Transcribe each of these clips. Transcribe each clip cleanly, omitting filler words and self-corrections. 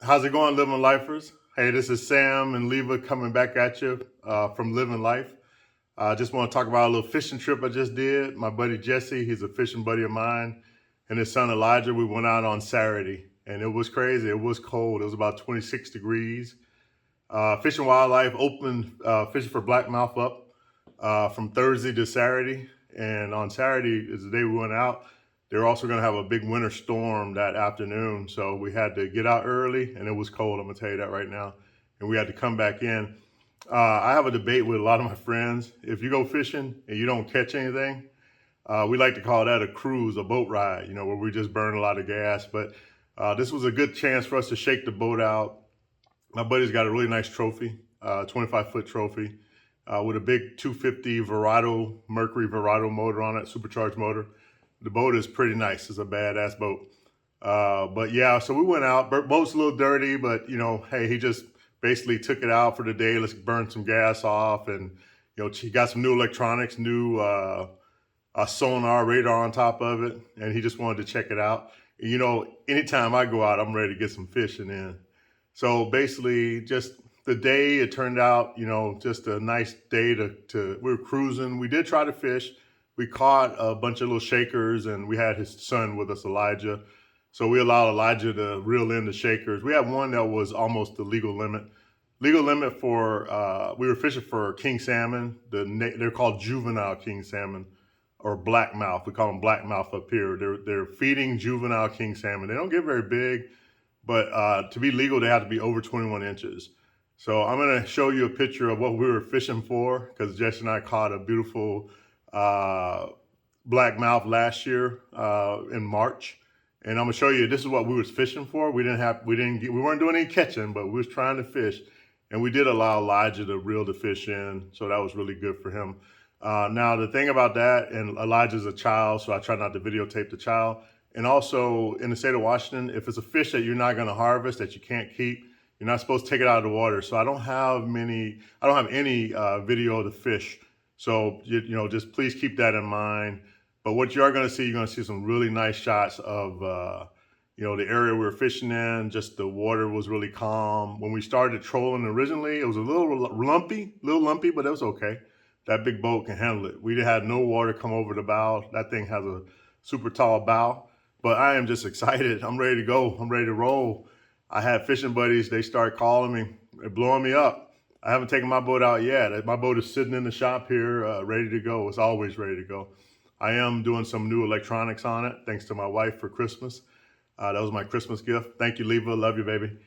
How's it going, Living Lifers? Hey, this is Sam and Leva coming back at you from Living Life. I just want to talk about a little fishing trip I just did. My buddy Jesse, he's a fishing buddy of mine, and his son Elijah, we went out on Saturday, and it was crazy. It was cold. It was about 26 degrees. Fish and Wildlife opened fishing for Blackmouth up from Thursday to Saturday, and on Saturday is the day we went out. They're also going to have a big winter storm that afternoon, so we had to get out early, and it was cold, I'm going to tell you that right now, and we had to come back in. I have a debate with a lot of my friends. If you go fishing and you don't catch anything, we like to call that a cruise, a boat ride, where we just burn a lot of gas, but this was a good chance for us to shake the boat out. My buddy's got a really nice trophy, 25-foot trophy, with a big 250 Mercury Verado motor on it, supercharged motor. The boat is pretty nice. It's a badass boat. But yeah, so we went out. Boat's a little dirty, but hey, he just basically took it out for the day. Let's burn some gas off, and he got some new electronics, new sonar radar on top of it, and he just wanted to check it out. Anytime I go out, I'm ready to get some fishing in. So basically, just the day, it turned out, just a nice day we were cruising. We did try to fish. We caught a bunch of little shakers, and we had his son with us, Elijah. So we allowed Elijah to reel in the shakers. We had one that was almost the legal limit. Legal limit for, we were fishing for king salmon. They're called juvenile king salmon, or blackmouth. We call them blackmouth up here. They're feeding juvenile king salmon. They don't get very big, but to be legal, they have to be over 21 inches. So I'm gonna show you a picture of what we were fishing for, because Jess and I caught a beautiful blackmouth last year in March, and I'm gonna show you this is what we was fishing for. We weren't doing any catching, but we was trying to fish, and we did allow Elijah to reel the fish in, so that was really good for him. Now the thing about that, and Elijah's a child, so I try not to videotape the child. And also in the state of Washington, if it's a fish that you're not gonna harvest, that you can't keep, you're not supposed to take it out of the water. So I don't have any video of the fish. So, just please keep that in mind. But what you are going to see, you're going to see some really nice shots of, the area we were fishing in. Just the water was really calm. When we started trolling originally, it was a little lumpy, but it was okay. That big boat can handle it. We had no water come over the bow. That thing has a super tall bow. But I am just excited. I'm ready to go. I'm ready to roll. I had fishing buddies. They start calling me. They're blowing me up. I haven't taken my boat out yet. My boat is sitting in the shop here, ready to go. It's always ready to go. I am doing some new electronics on it, thanks to my wife for Christmas. That was my Christmas gift. Thank you, Leva. Love you, baby.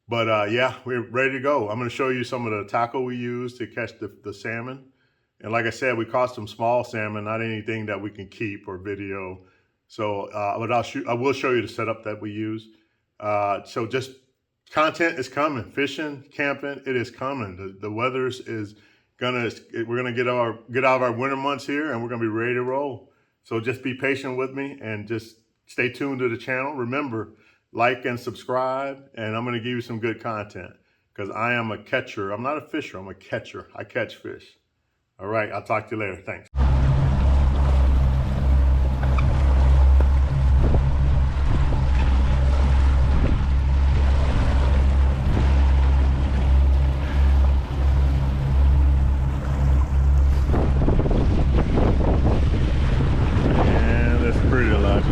But yeah, we're ready to go. I'm going to show you some of the tackle we use to catch the salmon. And like I said, we caught some small salmon, not anything that we can keep or video. So, but I will show you the setup that we use. So just content is coming. Fishing, camping, it is coming. The weather is we're gonna get out of our winter months here, and we're gonna be ready to roll. So just be patient with me and just stay tuned to the channel. Remember, like and subscribe, and I'm gonna give you some good content, because I am a catcher. I'm not a fisher, I'm a catcher. I catch fish. All right, I'll talk to you later. Thanks.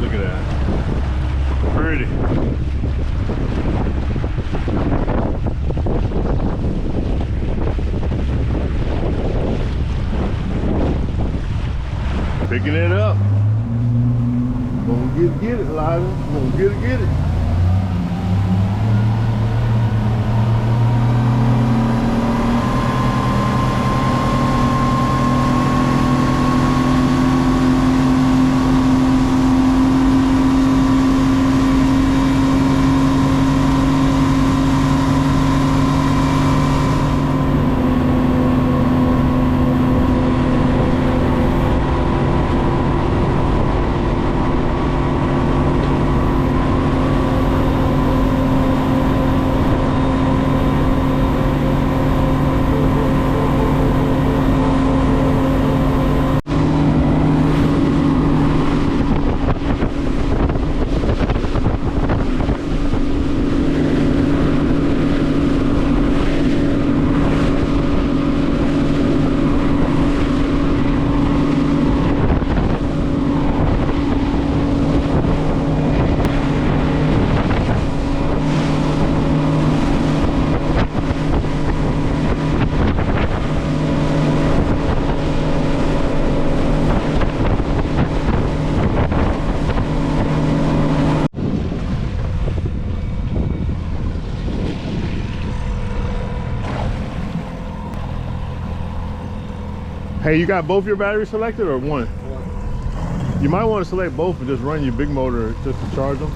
Look at that. Pretty. Picking it up. Gonna get it, Elijah. Gonna get it. Hey, you got both your batteries selected or one? You might want to select both and just run your big motor just to charge them.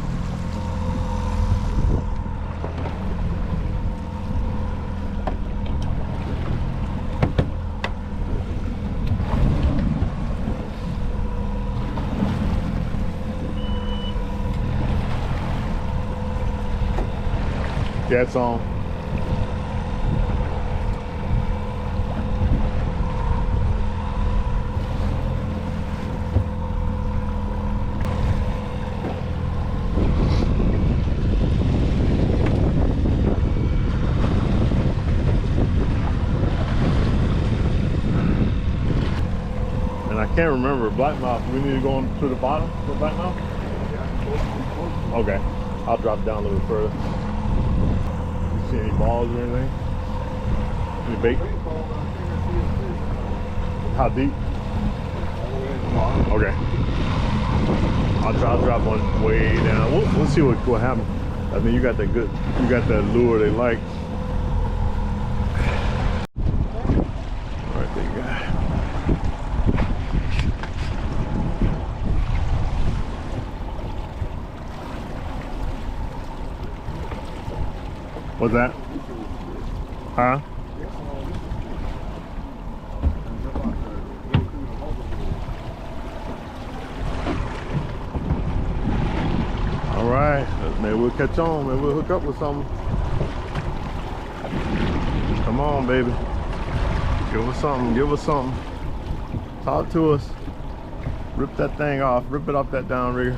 Yeah, it's on. And I can't remember Blackmouth. We need to go on to the bottom for Blackmouth? Okay. I'll drop down a little further. You see any balls or anything? Any bait? How deep? Okay. I'll drop one way down. We'll see what happens. I mean, you got that good. You got that lure they like. All right, there you go. What's that? Huh? All right, maybe we'll catch on. Maybe we'll hook up with something. Come on, baby. Give us something. Give us something. Talk to us. Rip that thing off. Rip it off that downrigger.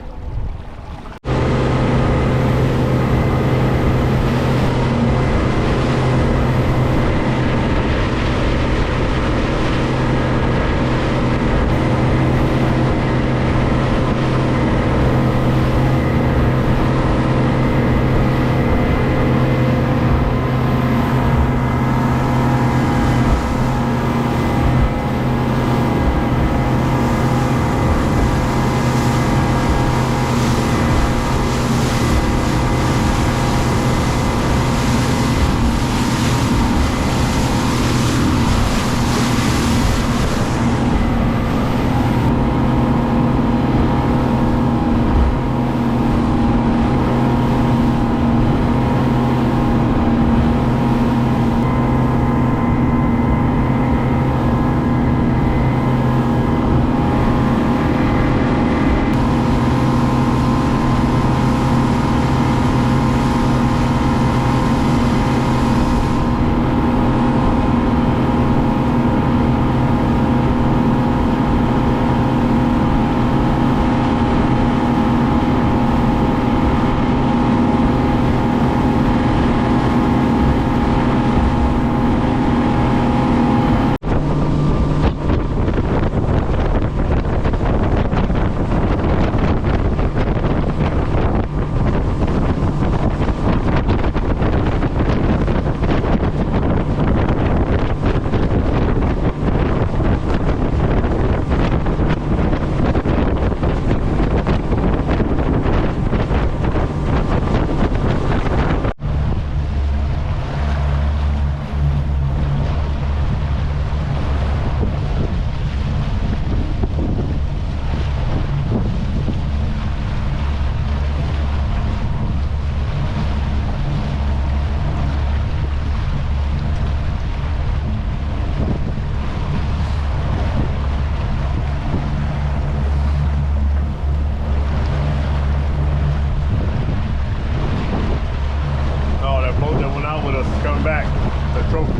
Back the trophy.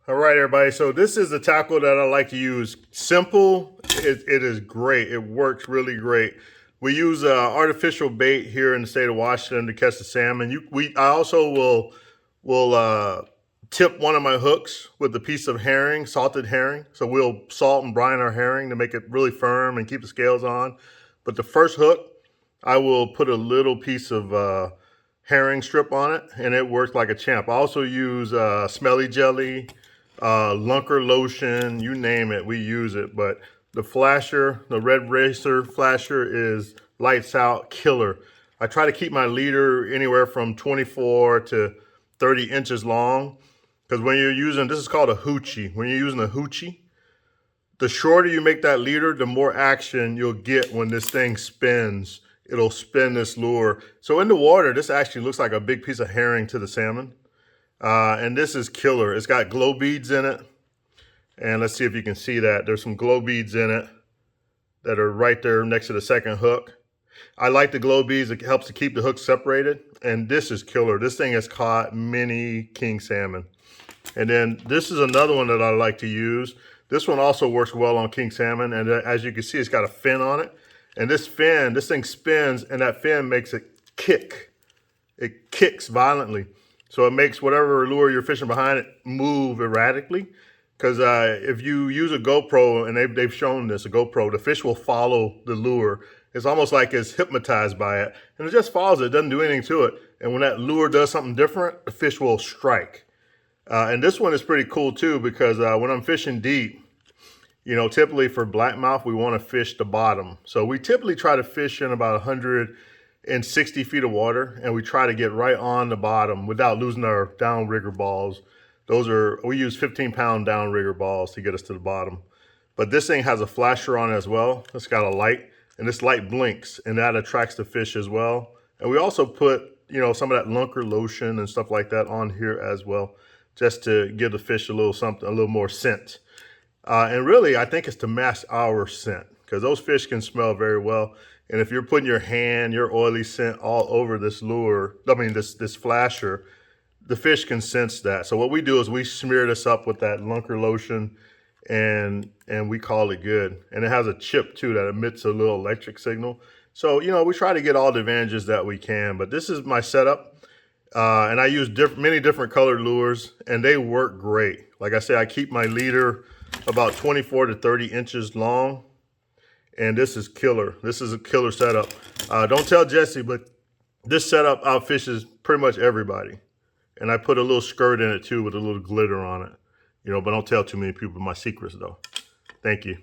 All right, everybody. So this is the tackle that I like to use. Simple. It is great. It works really great. We use artificial bait here in the state of Washington to catch the salmon. I also will tip one of my hooks with a piece of herring, salted herring. So we'll salt and brine our herring to make it really firm and keep the scales on. But the first hook, I will put a little piece of herring strip on it, and it works like a champ. I also use smelly jelly, lunker lotion, you name it, we use it. But the flasher, the Red Racer flasher, is lights out, killer. I try to keep my leader anywhere from 24 to 30 inches long, because when you're using, this is called a hoochie. When you're using a hoochie, the shorter you make that leader, the more action you'll get when this thing spins. It'll spin this lure. So in the water, this actually looks like a big piece of herring to the salmon. And this is killer. It's got glow beads in it. And let's see if you can see that. There's some glow beads in it that are right there next to the second hook. I like the glow beads. It helps to keep the hook separated. And this is killer. This thing has caught many king salmon. And then this is another one that I like to use. This one also works well on king salmon. And as you can see, it's got a fin on it. And this fin, this thing spins, and that fin makes it kick. It kicks violently. So it makes whatever lure you're fishing behind it move erratically. Because if you use a GoPro, and they've shown this, a GoPro, the fish will follow the lure. It's almost like it's hypnotized by it. And it just follows it. It doesn't do anything to it. And when that lure does something different, the fish will strike. And this one is pretty cool too, because when I'm fishing deep, you know, typically for blackmouth, we want to fish the bottom. So we typically try to fish in about 160 feet of water, and we try to get right on the bottom without losing our downrigger balls. We use 15-pound downrigger balls to get us to the bottom. But this thing has a flasher on it as well. It's got a light, and this light blinks, and that attracts the fish as well. And we also put, you know, some of that lunker lotion and stuff like that on here as well, just to give the fish a little something, a little more scent. And really, I think it's to mask our scent, because those fish can smell very well. And if you're putting your hand, your oily scent all over this lure, this flasher, the fish can sense that. So what we do is we smear this up with that lunker lotion, and we call it good. And it has a chip too that emits a little electric signal. So, you know, we try to get all the advantages that we can. But this is my setup. And I use many different colored lures, and they work great. Like I said, I keep my leader about 24 to 30 inches long, and this is killer. This is a killer setup. Don't tell Jesse, but this setup outfishes pretty much everybody. And I put a little skirt in it too with a little glitter on it. You know, but don't tell too many people my secrets though. Thank you.